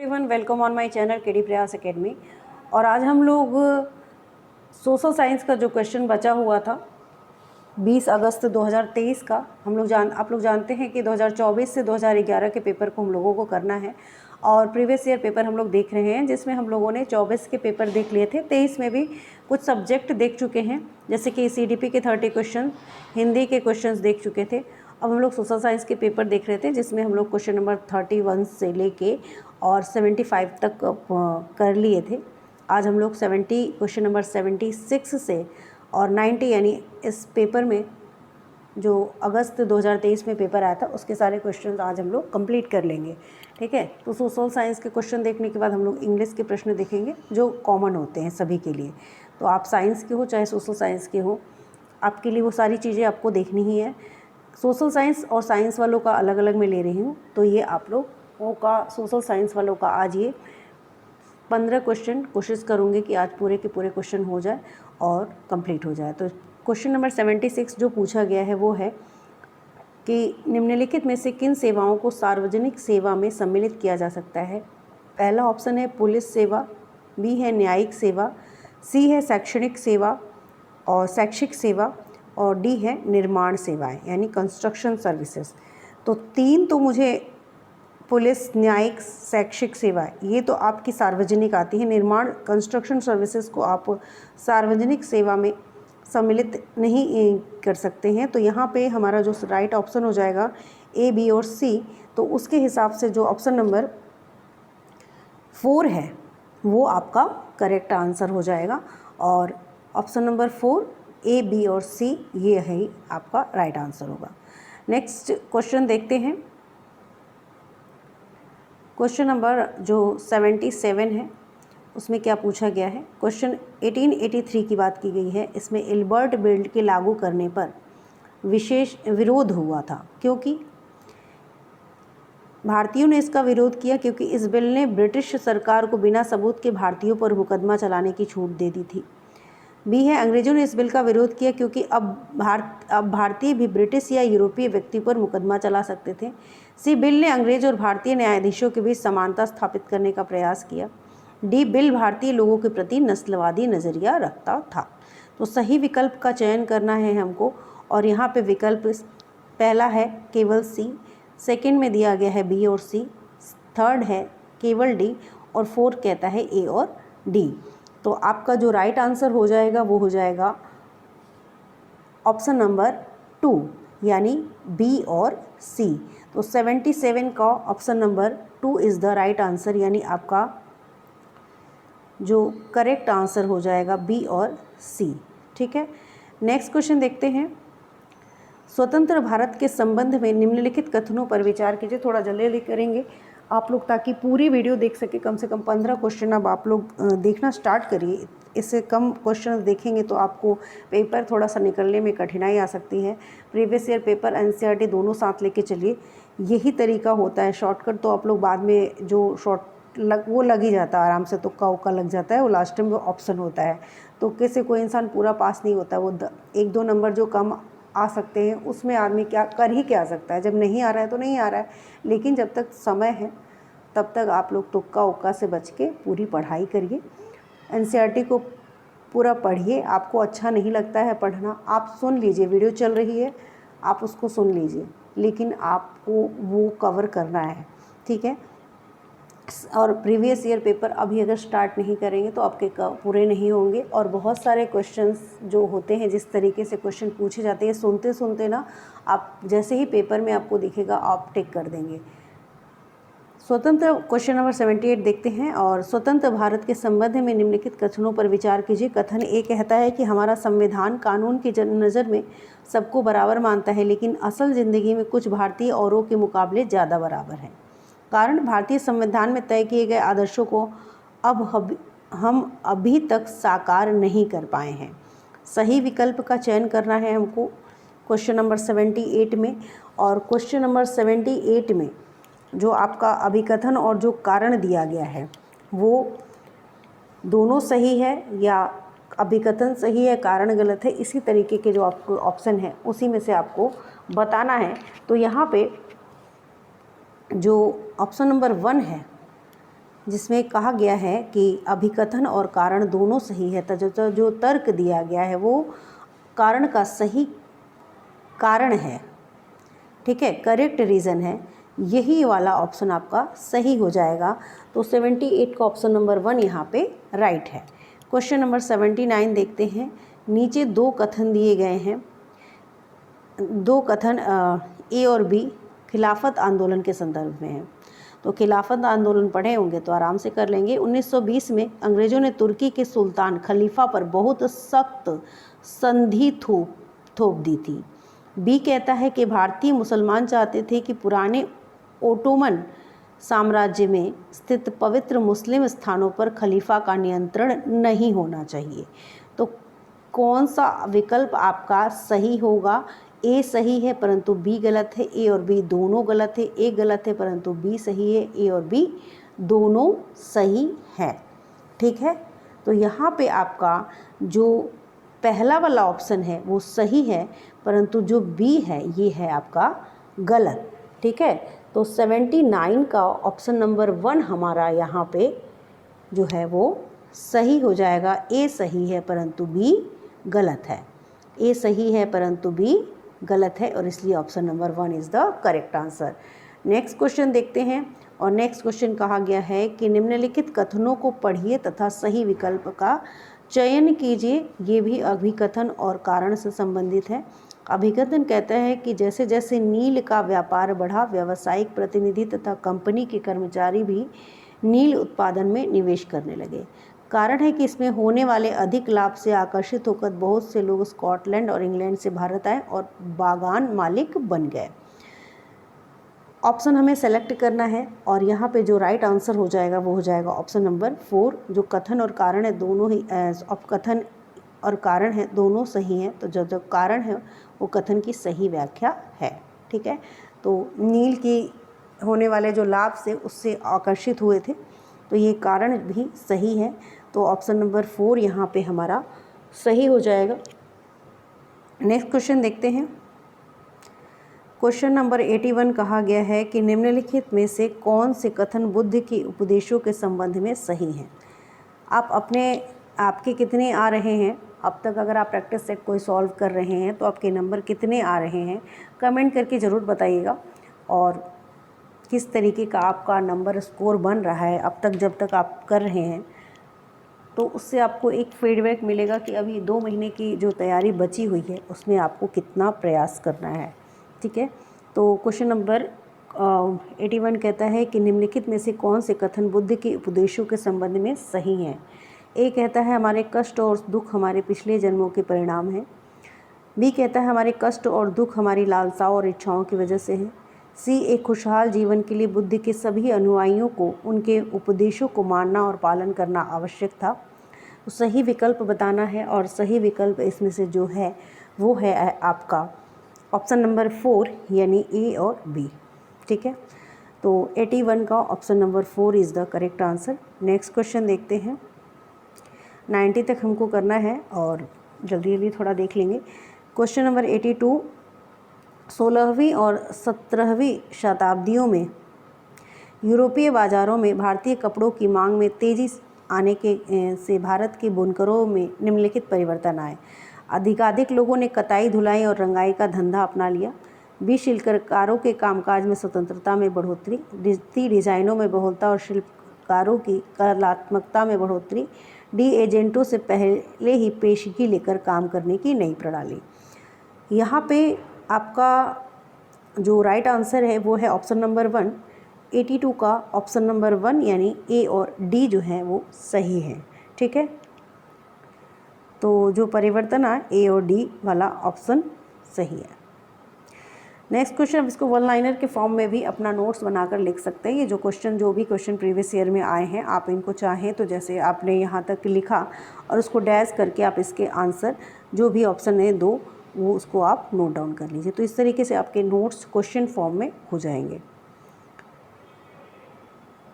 Everyone, welcome on my channel KD प्रयास academy. और आज हम लोग सोशल साइंस का जो क्वेश्चन बचा हुआ था 20 अगस्त 2023 का, आप लोग जानते हैं कि 2024 से 2011 के पेपर को हम लोगों को करना है। और प्रीवियस ईयर पेपर हम लोग देख रहे हैं, जिसमें हम लोगों ने 24 के पेपर देख लिए थे। 23 में भी कुछ सब्जेक्ट देख चुके हैं, जैसे कि CDP के 30 क्वेश्चन, हिंदी के क्वेश्चंस देख चुके थे। अब हम लोग सोशल साइंस के पेपर देख रहे थे, जिसमें हम लोग क्वेश्चन नंबर 31 से लेके और 75 तक कर लिए थे। आज हम लोग क्वेश्चन नंबर 76 से और 90 यानी इस पेपर में जो अगस्त 2023 में पेपर आया था उसके सारे क्वेश्चन आज हम लोग कंप्लीट कर लेंगे। ठीक है, तो सोशल साइंस के क्वेश्चन देखने के बाद हम लोग इंग्लिश के प्रश्न देखेंगे जो कॉमन होते हैं सभी के लिए। तो आप साइंस के हो चाहे सोशल साइंस के हो, आपके लिए वो सारी चीज़ें आपको देखनी ही है। सोशल साइंस और साइंस वालों का अलग अलग मैं ले रही हूँ, तो ये आप लोगों का सोशल साइंस वालों का आज ये 15 क्वेश्चन कोशिश करूँगी कि आज पूरे के पूरे क्वेश्चन हो जाए और कंप्लीट हो जाए। तो क्वेश्चन नंबर 76 जो पूछा गया है वो है कि निम्नलिखित में से किन सेवाओं को सार्वजनिक सेवा में सम्मिलित किया जा सकता है। पहला ऑप्शन है पुलिस सेवा, बी है न्यायिक सेवा, सी है शैक्षणिक सेवा और शैक्षिक सेवा, और डी है निर्माण सेवाएं यानी कंस्ट्रक्शन सर्विसेज। तो तीन तो मुझे पुलिस, न्यायिक, शैक्षिक सेवाएं ये तो आपकी सार्वजनिक आती है। निर्माण, कंस्ट्रक्शन सर्विसेज को आप सार्वजनिक सेवा में सम्मिलित नहीं कर सकते हैं। तो यहाँ पे हमारा जो राइट ऑप्शन हो जाएगा A, B और C। तो उसके हिसाब से जो ऑप्शन नंबर 4 है वो आपका करेक्ट आंसर हो जाएगा। और ऑप्शन नंबर 4 A, B और C ये है आपका राइट आंसर होगा। नेक्स्ट क्वेश्चन देखते हैं। क्वेश्चन नंबर जो 77 है उसमें क्या पूछा गया है। क्वेश्चन 1883 की बात की गई है। इसमें इल्बर्ट बिल के लागू करने पर विशेष विरोध हुआ था, क्योंकि भारतीयों ने इसका विरोध किया क्योंकि इस बिल ने ब्रिटिश सरकार को बिना सबूत के भारतीयों पर मुकदमा चलाने की छूट दे दी थी। बी है अंग्रेजों ने इस बिल का विरोध किया क्योंकि अब भारतीय भी ब्रिटिश या यूरोपीय व्यक्ति पर मुकदमा चला सकते थे। सी, बिल ने अंग्रेज और भारतीय न्यायाधीशों के बीच समानता स्थापित करने का प्रयास किया। डी, बिल भारतीय लोगों के प्रति नस्लवादी नज़रिया रखता था। तो सही विकल्प का चयन करना है हमको, और यहाँ पे विकल्प पहला है केवल सी, सेकंड में दिया गया है बी और सी, थर्ड है केवल डी, और फोर्थ कहता है ए और डी। तो आपका जो राइट आंसर हो जाएगा वो हो जाएगा ऑप्शन नंबर 2 यानी बी और सी। तो 77 का option number 2 is the right answer, यानी आपका जो करेक्ट आंसर हो जाएगा बी और सी। ठीक है, नेक्स्ट क्वेश्चन देखते हैं। स्वतंत्र भारत के संबंध में निम्नलिखित कथनों पर विचार कीजिए। थोड़ा जल्दी करेंगे आप लोग ताकि पूरी वीडियो देख सके। कम से कम 15 क्वेश्चन अब आप लोग देखना स्टार्ट करिए। इससे कम क्वेश्चन देखेंगे तो आपको पेपर थोड़ा सा निकलने में कठिनाई आ सकती है। प्रीवियस ईयर पेपर, NCERT दोनों साथ लेके चलिए, यही तरीका होता है। शॉर्टकट तो आप लोग बाद में जो वो लग ही जाता है, आराम से तुक्का उक्का लग जाता है, वो लास्ट में ऑप्शन होता है। तुक्के से कोई इंसान पूरा पास नहीं होता। वो 1-2 नंबर जो कम आ सकते हैं उसमें आदमी क्या आ सकता है। जब नहीं आ रहा है तो नहीं आ रहा है, लेकिन जब तक समय है तब तक आप लोग तुक्का उक्का से बच के पूरी पढ़ाई करिए। NCERT को पूरा पढ़िए। आपको अच्छा नहीं लगता है पढ़ना, आप सुन लीजिए, वीडियो चल रही है आप उसको सुन लीजिए, लेकिन आपको वो कवर करना है। ठीक है, और प्रीवियस ईयर पेपर अभी अगर स्टार्ट नहीं करेंगे तो आपके पूरे नहीं होंगे। और बहुत सारे क्वेश्चंस जो होते हैं, जिस तरीके से क्वेश्चन पूछे जाते हैं, सुनते सुनते ना आप जैसे ही पेपर में आपको दिखेगा आप टिक कर देंगे। स्वतंत्र क्वेश्चन नंबर 78 देखते हैं। और स्वतंत्र भारत के संबंध में निम्नलिखित कथनों पर विचार कीजिए। कथन ए कहता है कि हमारा संविधान कानून की नज़र में सबको बराबर मानता है, लेकिन असल ज़िंदगी में कुछ भारतीय औरों के मुकाबले ज़्यादा बराबर है। कारण भारतीय संविधान में तय किए गए आदर्शों को हम अभी तक साकार नहीं कर पाए हैं। सही विकल्प का चयन करना है हमको क्वेश्चन नंबर 78 में। और क्वेश्चन नंबर 78 में जो आपका अभिकथन और जो कारण दिया गया है वो दोनों सही है, या अभिकथन सही है कारण गलत है, इसी तरीके के जो आपको ऑप्शन है उसी में से आपको बताना है। तो यहाँ पे जो ऑप्शन नंबर 1 है जिसमें कहा गया है कि अभिकथन और कारण दोनों सही है। तो जो तर्क दिया गया है वो कारण का सही कारण है, ठीक है, करेक्ट रीज़न है, यही वाला ऑप्शन आपका सही हो जाएगा। तो 78 का ऑप्शन नंबर 1 यहाँ पे राइट है। क्वेश्चन नंबर 79 देखते हैं। नीचे दो कथन दिए गए हैं, दो कथन ए और बी खिलाफत आंदोलन के संदर्भ में है। तो खिलाफत आंदोलन पढ़े होंगे तो आराम से कर लेंगे। 1920 में अंग्रेज़ों ने तुर्की के सुल्तान खलीफा पर बहुत सख्त संधि थोप दी थी। बी कहता है कि भारतीय मुसलमान चाहते थे कि पुराने ओटोमन साम्राज्य में स्थित पवित्र मुस्लिम स्थानों पर खलीफा का नियंत्रण नहीं होना चाहिए। तो कौन सा विकल्प आपका सही होगा? ए सही है परंतु बी गलत है, ए और बी दोनों गलत है। ए गलत है परंतु बी सही है, ए और बी दोनों सही है, ठीक है। तो यहाँ पे आपका जो पहला वाला ऑप्शन है वो सही है, परंतु जो बी है ये है आपका गलत, ठीक है। तो 79 का ऑप्शन नंबर 1 हमारा यहाँ पे जो है वो सही हो जाएगा। ए सही है परंतु बी गलत है, ए सही है परंतु बी गलत है, और इसलिए option number 1 is the correct answer. Next question देखते हैं, और नेक्स्ट क्वेश्चन कहा गया है कि निम्नलिखित कथनों को पढ़िए तथा सही विकल्प का चयन कीजिए। ये भी अभिकथन और कारण से संबंधित है। अभिकथन कहता है कि जैसे जैसे नील का व्यापार बढ़ा, व्यावसायिक प्रतिनिधि तथा कंपनी के कर्मचारी भी नील उत्पादन में निवेश करने लगे। कारण है कि इसमें होने वाले अधिक लाभ से आकर्षित होकर बहुत से लोग स्कॉटलैंड और इंग्लैंड से भारत आए और बागान मालिक बन गए। ऑप्शन हमें सेलेक्ट करना है, और यहाँ पे जो राइट आंसर हो जाएगा वो हो जाएगा ऑप्शन नंबर 4। जो कथन और कारण है दोनों ही कथन और कारण है दोनों सही हैं, तो जो कारण है वो कथन की सही व्याख्या है, ठीक है। तो नील की होने वाले जो लाभ से उससे आकर्षित हुए थे, तो ये कारण भी सही है। तो ऑप्शन नंबर 4 यहाँ पे हमारा सही हो जाएगा। नेक्स्ट क्वेश्चन देखते हैं। क्वेश्चन नंबर 81 कहा गया है कि निम्नलिखित में से कौन से कथन बुद्ध के उपदेशों के संबंध में सही हैं। आपके कितने आ रहे हैं अब तक? अगर आप प्रैक्टिस सेट कोई सॉल्व कर रहे हैं तो आपके नंबर कितने आ रहे हैं कमेंट करके ज़रूर बताइएगा, और किस तरीके का आपका नंबर स्कोर बन रहा है अब तक जब तक आप कर रहे हैं। तो उससे आपको एक फीडबैक मिलेगा कि अभी 2 महीने की जो तैयारी बची हुई है उसमें आपको कितना प्रयास करना है, ठीक है। तो क्वेश्चन नंबर 81 कहता है कि निम्नलिखित में से कौन से कथन बुद्ध के उपदेशों के संबंध में सही हैं। ए कहता है हमारे कष्ट और दुख हमारे पिछले जन्मों के परिणाम हैं। बी कहता है हमारे कष्ट और दुख हमारी लालसाओं और इच्छाओं की वजह से हैं। सी एक खुशहाल जीवन के लिए बुद्ध के सभी अनुयायियों को उनके उपदेशों को मानना और पालन करना आवश्यक था। तो सही विकल्प बताना है, और सही विकल्प इसमें से जो है वो है आपका ऑप्शन नंबर 4 यानी ए और बी, ठीक है। तो 81 का option number 4 is the correct answer. Next question देखते हैं। 90 तक हमको करना है और जल्दी जल्दी थोड़ा देख लेंगे। क्वेश्चन नंबर 82 16वीं और 17वीं शताब्दियों में यूरोपीय बाज़ारों में भारतीय कपड़ों की मांग में तेज़ी आने के से भारत के बुनकरों में निम्नलिखित परिवर्तन आए। अधिकाधिक लोगों ने कताई, धुलाई और रंगाई का धंधा अपना लिया। बी शिल्पकारों के कामकाज में स्वतंत्रता में बढ़ोतरी। डी डिज़ाइनों में बहुलता और शिल्पकारों की कलात्मकता में बढ़ोतरी। डी एजेंटों से पहले ही पेशगी लेकर काम करने की नई प्रणाली। यहाँ पे आपका जो राइट आंसर है वो है ऑप्शन नंबर 1। 82 का ऑप्शन नंबर 1 यानी ए और डी जो है वो सही है, ठीक है। तो जो परिवर्तन आए ए और डी वाला ऑप्शन सही है। नेक्स्ट क्वेश्चन, अब इसको वन लाइनर के फॉर्म में भी अपना नोट्स बनाकर लिख सकते हैं। ये जो भी क्वेश्चन प्रीवियस ईयर में आए हैं आप इनको चाहें तो जैसे आपने यहाँ तक लिखा और उसको डैश करके आप इसके आंसर जो भी ऑप्शन है दो वो उसको आप नोट डाउन कर लीजिए। तो इस तरीके से आपके नोट्स क्वेश्चन फॉर्म में हो जाएंगे।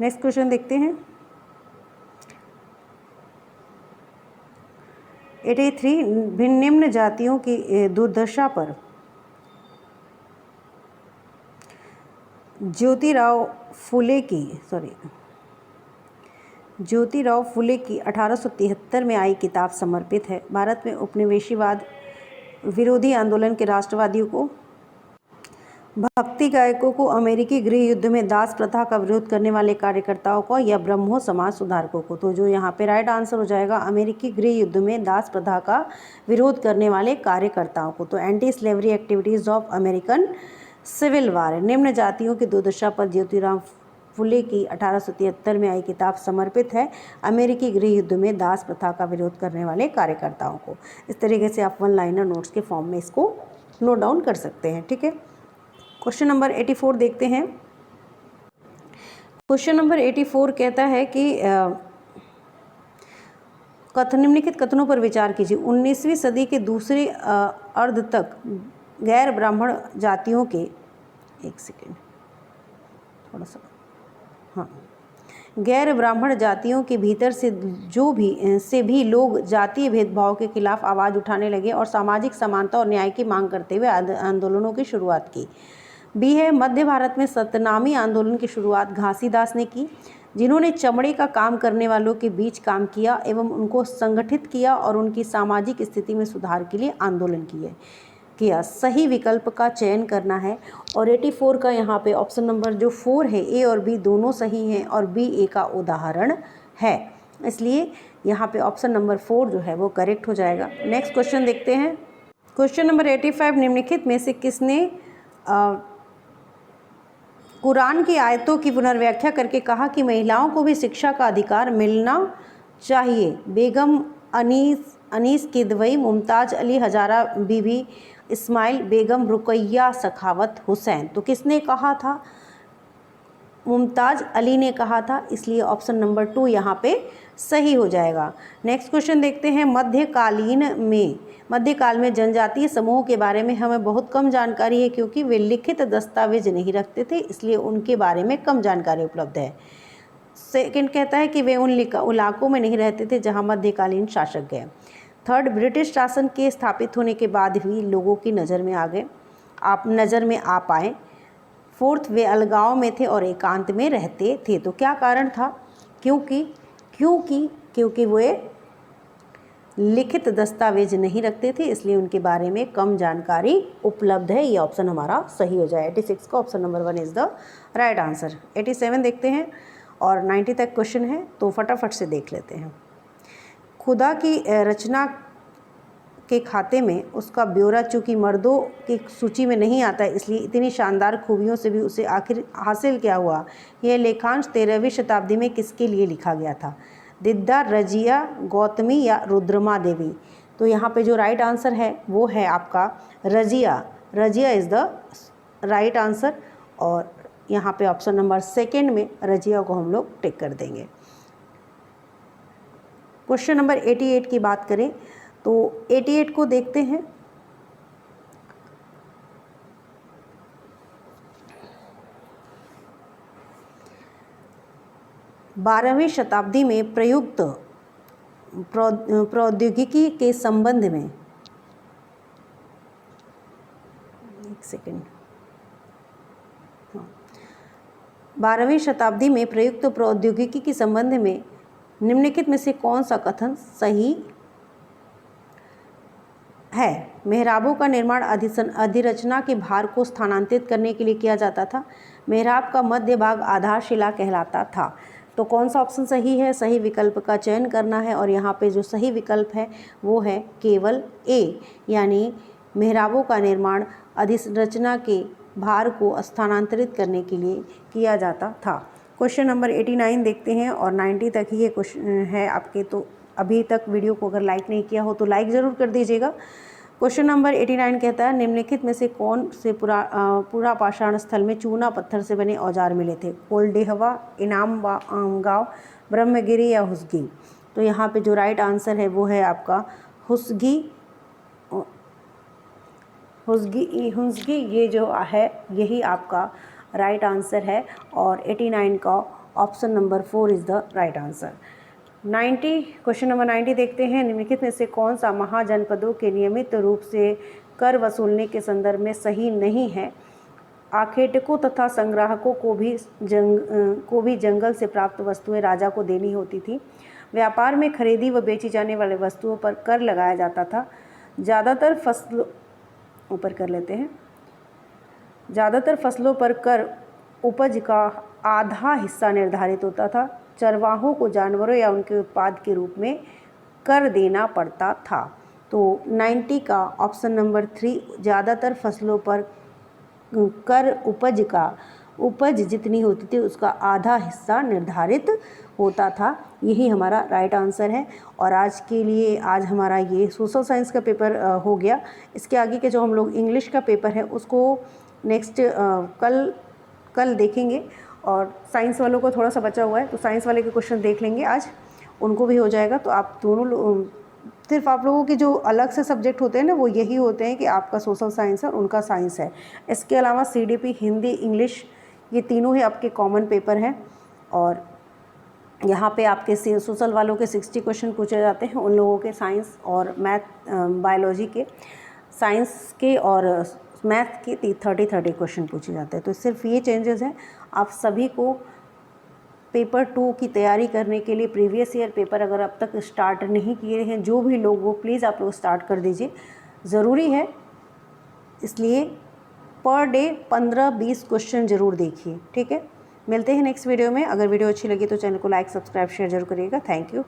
नेक्स्ट क्वेश्चन देखते हैं। 83 निम्न जातियों की दुर्दशा पर ज्योतिराव फुले की ज्योतिराव फुले की 1873 में आई किताब समर्पित है। भारत में उपनिवेशवाद विरोधी आंदोलन के राष्ट्रवादियों को, भक्ति गायकों को, अमेरिकी गृह युद्ध में दास प्रथा का विरोध करने वाले कार्यकर्ताओं को, या ब्रह्मो समाज सुधारकों को। तो जो यहाँ पे राइट आंसर हो जाएगा, अमेरिकी गृह युद्ध में दास प्रथा का विरोध करने वाले कार्यकर्ताओं को। तो anti slavery activities of American civil war. निम्न जातियों की दुर्दशा पर ज्योतिराव फुले की 1873 में आई किताब समर्पित है अमेरिकी गृह युद्ध में दास प्रथा का विरोध करने वाले कार्यकर्ताओं को। इस तरीके से आप वन लाइनर नोट्स के फॉर्म में इसको नोट डाउन कर सकते हैं। ठीक है, क्वेश्चन नंबर 84 देखते हैं। क्वेश्चन नंबर 84 कहता है कि निम्नलिखित कथनों पर विचार कीजिए। 19वीं सदी के दूसरे अर्ध तक गैर ब्राह्मण जातियों के, एक सेकेंड थोड़ा सा, हाँ, गैर ब्राह्मण जातियों के भीतर से भी लोग जातीय भेदभाव के खिलाफ आवाज़ उठाने लगे और सामाजिक समानता और न्याय की मांग करते हुए आंदोलनों की शुरुआत की। बी है, मध्य भारत में सतनामी आंदोलन की शुरुआत घासीदास ने की, जिन्होंने चमड़े का काम करने वालों के बीच काम किया एवं उनको संगठित किया और उनकी सामाजिक स्थिति में सुधार के लिए आंदोलन किया। सही विकल्प का चयन करना है और 84 का यहाँ पे ऑप्शन नंबर जो 4 है, ए और बी दोनों सही हैं और बी ए का उदाहरण है, इसलिए यहाँ पे ऑप्शन नंबर 4 जो है वो करेक्ट हो जाएगा। नेक्स्ट क्वेश्चन देखते हैं। क्वेश्चन नंबर 85, निम्नलिखित में से किसने कुरान की आयतों की पुनर्व्याख्या करके कहा कि महिलाओं को भी शिक्षा का अधिकार मिलना चाहिए? बेगम अनीस किदवई, मुमताज़ अली हजारा बीबी, इस्माइल बेगम, रुकैया सखावत हुसैन। तो किसने कहा था? मुमताज़ अली ने कहा था, इसलिए ऑप्शन नंबर 2 यहाँ पे सही हो जाएगा। नेक्स्ट क्वेश्चन देखते हैं। मध्यकाल में जनजातीय समूह के बारे में हमें बहुत कम जानकारी है क्योंकि वे लिखित दस्तावेज नहीं रखते थे, इसलिए उनके बारे में कम जानकारी उपलब्ध है। सेकंड कहता है कि वे उन इलाकों में नहीं रहते थे जहां मध्यकालीन शासक गए। थर्ड, ब्रिटिश शासन के स्थापित होने के बाद भी लोगों की नज़र में आ पाए। फोर्थ, वे अलगाव में थे और एकांत में रहते थे। तो क्या कारण था? क्योंकि वे लिखित दस्तावेज नहीं रखते थे, इसलिए उनके बारे में कम जानकारी उपलब्ध है। ये ऑप्शन हमारा सही हो जाए। 86 का option number 1 is the right answer. 87 देखते हैं और 90 तक क्वेश्चन है, तो फटाफट से देख लेते हैं। खुदा की रचना के खाते में उसका ब्यौरा चूँकि मर्दों की सूची में नहीं आता है, इसलिए इतनी शानदार खूबियों से भी उसे आखिर हासिल क्या हुआ? यह लेखांश 13वीं शताब्दी में किसके लिए लिखा गया था? दिद्दा, रजिया, गौतमी या रुद्रमा देवी? तो यहाँ पे जो राइट आंसर है वो है आपका Razia. Razia is the right answer और यहाँ पे ऑप्शन नंबर 2 में रजिया को हम लोग टिक कर देंगे। क्वेश्चन नंबर 88 की बात करें तो 88 को देखते हैं। बारहवीं शताब्दी में प्रयुक्त प्रौद्योगिकी के संबंध में, एक सेकेंड, 12वीं शताब्दी में प्रयुक्त प्रौद्योगिकी के संबंध में निम्नलिखित में से कौन सा कथन सही है? मेहराबों का निर्माण अधिरचना के भार को स्थानांतरित करने के लिए किया जाता था। मेहराब का मध्य भाग आधारशिला कहलाता था। तो कौन सा ऑप्शन सही है? सही विकल्प का चयन करना है और यहाँ पे जो सही विकल्प है वो है केवल ए, यानी मेहराबों का निर्माण अधिरचना के भार को स्थानांतरित करने के लिए किया जाता था। क्वेश्चन नंबर 89 देखते हैं और 90 तक ही ये क्वेश्चन है आपके। तो अभी तक वीडियो को अगर लाइक नहीं किया हो तो लाइक ज़रूर कर दीजिएगा। क्वेश्चन नंबर 89 कहता है निम्नलिखित में से कौन से पूरा पाषाण स्थल में चूना पत्थर से बने औजार मिले थे? कोलडेहवा, इनाम गाँव, ब्रह्मगिरी या हुसगी? तो यहाँ पे जो राइट आंसर है वो है आपका हुसगी। ये जो है यही आपका राइट आंसर है और 89 का option number 4 is the right answer. 90 question number 90 देखते हैं। निम्नलिखित में से कौन सा महाजनपदों के नियमित रूप से कर वसूलने के संदर्भ में सही नहीं है? आखेटकों तथा संग्राहकों को भी जंगल से प्राप्त वस्तुएं राजा को देनी होती थी। व्यापार में खरीदी व बेची जाने वाले वस्तुओं पर कर लगाया जाता था। ज़्यादातर फसलों पर कर उपज का आधा हिस्सा निर्धारित होता था। चरवाहों को जानवरों या उनके उत्पाद के रूप में कर देना पड़ता था। तो 90 का ऑप्शन नंबर 3, ज़्यादातर फसलों पर कर उपज जितनी होती थी उसका आधा हिस्सा निर्धारित होता था। यही हमारा राइट आंसर है। और आज के लिए आज हमारा ये सोशल साइंस का पेपर हो गया। इसके आगे के जो हम लोग इंग्लिश का पेपर है उसको नेक्स्ट कल देखेंगे। और साइंस वालों को थोड़ा सा बचा हुआ है तो साइंस वाले के क्वेश्चन देख लेंगे आज, उनको भी हो जाएगा। तो आप दोनों सिर्फ आप लोगों के जो अलग से सब्जेक्ट होते हैं ना वो यही होते हैं कि आपका सोशल साइंस है और उनका साइंस है। इसके अलावा CDP, हिंदी, इंग्लिश ये तीनों ही आपके कॉमन पेपर हैं। और यहाँ पे आपके सोशल वालों के 60 क्वेश्चन पूछे जाते हैं, उन लोगों के साइंस और मैथ, बायोलॉजी के, साइंस के और मैथ के 30 क्वेश्चन पूछे जाते हैं। तो सिर्फ ये चेंजेस हैं। आप सभी को पेपर 2 की तैयारी करने के लिए प्रीवियस ईयर पेपर अगर अब तक स्टार्ट नहीं किए हैं जो भी लोग, वो प्लीज़ आप लोग स्टार्ट कर दीजिए, ज़रूरी है। इसलिए पर डे 15-20 क्वेश्चन ज़रूर देखिए, ठीक है। मिलते हैं नेक्स्ट वीडियो में। अगर वीडियो अच्छी लगी तो चैनल को लाइक, सब्सक्राइब, शेयर जरूर करिएगा। Thank you.